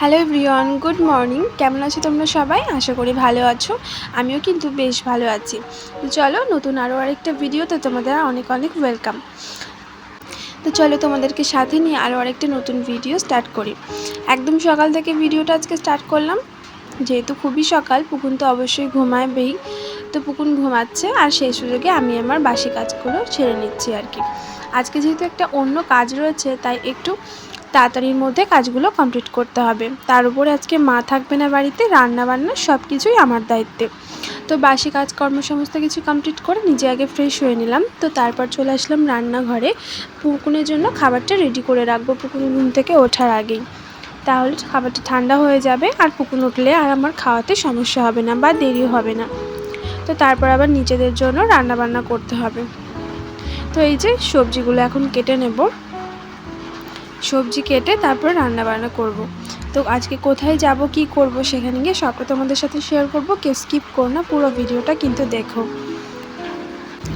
Hello everyone, good morning. কেমন আছো তোমরা সবাই? আশা করি ভালো আছো। আমিও কিন্তু বেশ ভালো আছি। তো চলো নতুন আরেকটা ভিডিওতে তোমাদের অনেক অনেক ওয়েলকাম। তো চলো তোমাদেরকে সাথে নিয়ে আরেকটা নতুন ভিডিও স্টার্ট করি। একদম সকাল থেকে ভিডিওটা আজকে স্টার্ট করলাম, যেহেতু খুবই সকাল। পুকুন তো অবশ্যই ঘুমাবেই, তো পুকুন ঘুমাচ্ছে আর সেই সুযোগে আমি আমার বাসি কাজগুলো সেরে নিচ্ছি আর কি। আজকে যেহেতু একটা অন্য কাজ রয়েছে, তাই একটু তাড়াতাড়ির মধ্যে কাজগুলো কমপ্লিট করতে হবে। তার উপরে আজকে মা থাকবে না বাড়িতে, রান্না বান্না সব কিছুই আমার দায়িত্বে। তো বাসি কাজকর্ম সমস্ত কিছু কমপ্লিট করে নিজে আগে ফ্রেশ হয়ে নিলাম। তো তারপর চলে আসলাম রান্নাঘরে। পুকুনের জন্য খাবারটা রেডি করে রাখবো পুকুন ঘুম থেকে ওঠার আগেই, তাহলে খাবারটা ঠান্ডা হয়ে যাবে আর পুকুন উঠলে আর আমার খাওয়াতে সমস্যা হবে না বা দেরি হবে না। তো তারপর আবার নিজেদের জন্য রান্না বান্না করতে হবে। তো এই যে সবজিগুলো এখন কেটে নেব, সবজি কেটে তারপর রান্না বান্না করব। তো আজকে কোথায় যাব কি করব সেখানে গিয়ে সবটা তোমাদের সাথে শেয়ার করব। কেউ স্কিপ করো না, পুরো ভিডিওটা কিন্তু দেখো।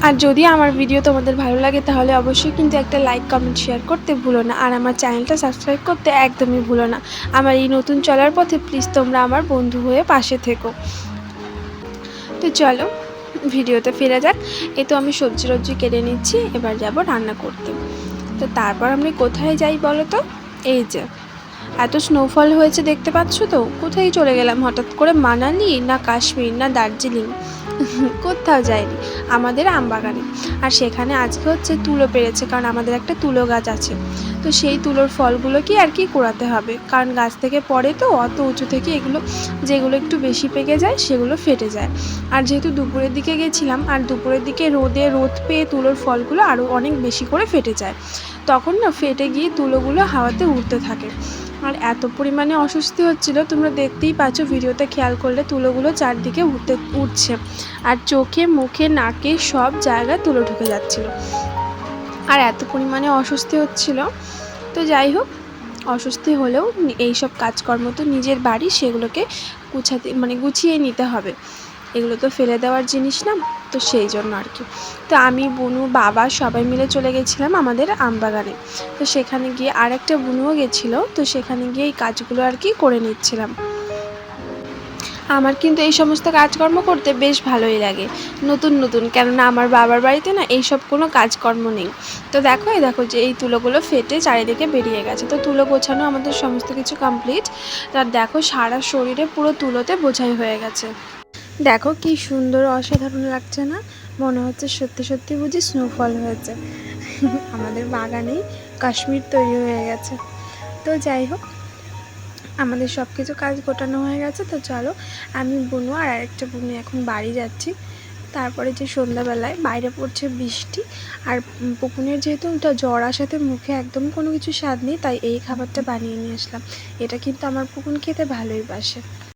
আর যদি আমার ভিডিও তোমাদের ভালো লাগে তাহলে অবশ্যই কিন্তু একটা লাইক কমেন্ট শেয়ার করতে ভুলো না, আর আমার চ্যানেলটা সাবস্ক্রাইব করতে একদমই ভুলো না। আমার এই নতুন চলার পথে প্লিজ তোমরা আমার বন্ধু হয়ে পাশে থেকো। তো চলো ভিডিওতে ফিরে যাক। এই তো আমি সবজি কেটে নিচ্ছি, এবার যাব রান্না করতে। তো তারপর আমি কোথায় যাই বলো তো? এই যে এত স্নোফল হয়েছে দেখতে পাচ্ছ তো, কোথায় চলে গেলাম হঠাৎ করে? মানালি না কাশ্মীর না দার্জিলিং, কোথাও যায়নি, আমাদের আমবাগানে। আর সেখানে আজকে হচ্ছে তুলো পেরেছে, কারণ আমাদের একটা তুলো গাছ আছে। তো সেই তুলোর ফলগুলো কি আর কি কুড়াতে হবে, কারণ গাছ থেকে পড়ে তো অত উঁচু থেকে, এগুলো যেগুলো একটু বেশি পেকে যায় সেগুলো ফেটে যায়। আর যেহেতু দুপুরের দিকে গেছিলাম, আর দুপুরের দিকে রোদ পেয়ে তুলোর ফলগুলো আরও অনেক বেশি করে ফেটে যায়, তখন না ফেটে গিয়ে তুলোগুলো হাওয়াতে উড়তে থাকে। আর এত পরিমাণে অস্বস্তি হচ্ছিল, তোমরা দেখতেই পাচ্ছ ভিডিওতে খেয়াল করলে, তুলোগুলো চারদিকে উঠছে আর চোখে মুখে নাকে সব জায়গায় তুলো ঢুকে যাচ্ছিল, আর এত পরিমাণে অস্বস্তি হচ্ছিল। তো যাই হোক, অস্বস্তি হলেও এইসব কাজকর্ম তো নিজের বাড়ি, সেগুলোকে গুছিয়ে নিতে হবে। এগুলো তো ফেলে দেওয়ার জিনিস না, তো সেই জন্য আর কি। তো আমি, বুনু, বাবা সবাই মিলে চলে গেছিলাম আমাদের আমবাগানে। তো সেখানে গিয়ে আর একটা বুনুও গেছিলো, তো সেখানে গিয়ে এই কাজগুলো আর কি করে নিচ্ছিলাম। আমার কিন্তু এই সমস্ত কাজকর্ম করতে বেশ ভালোই লাগে, নতুন নতুন, কেননা আমার বাবার বাড়িতে না এইসব কোনো কাজকর্ম নেই। তো দেখো যে এই তুলোগুলো ফেটে চারিদিকে বেরিয়ে গেছে। তো তুলো গোছানো আমাদের সমস্ত কিছু কমপ্লিট। তার দেখো সারা শরীরে পুরো তুলোতে বোঝাই হয়ে গেছে। দেখো কি সুন্দর, অসাধারণ লাগছে না? মনে হচ্ছে সত্যি সত্যি বুঝি স্নোফল হয়েছে। আমাদের বাগানেই কাশ্মীর তৈরি হয়ে গেছে। তো যাই হোক, আমাদের সব কিছু কাজ গোটানো হয়ে গেছে। তো চলো, আমি বুনু আর আরেকটা বুনু এখন বাড়ি যাচ্ছি। তারপরে যে সন্ধ্যাবেলায় বাইরে পড়ছে বৃষ্টি, আর পুকুনের যেহেতু জ্বর আসাতে মুখে একদম কোনো কিছু স্বাদ নেই, তাই এই খাবারটা বানিয়ে নিয়ে আসলাম। এটা কিন্তু আমার পুকুন খেতে ভালোই বাসে।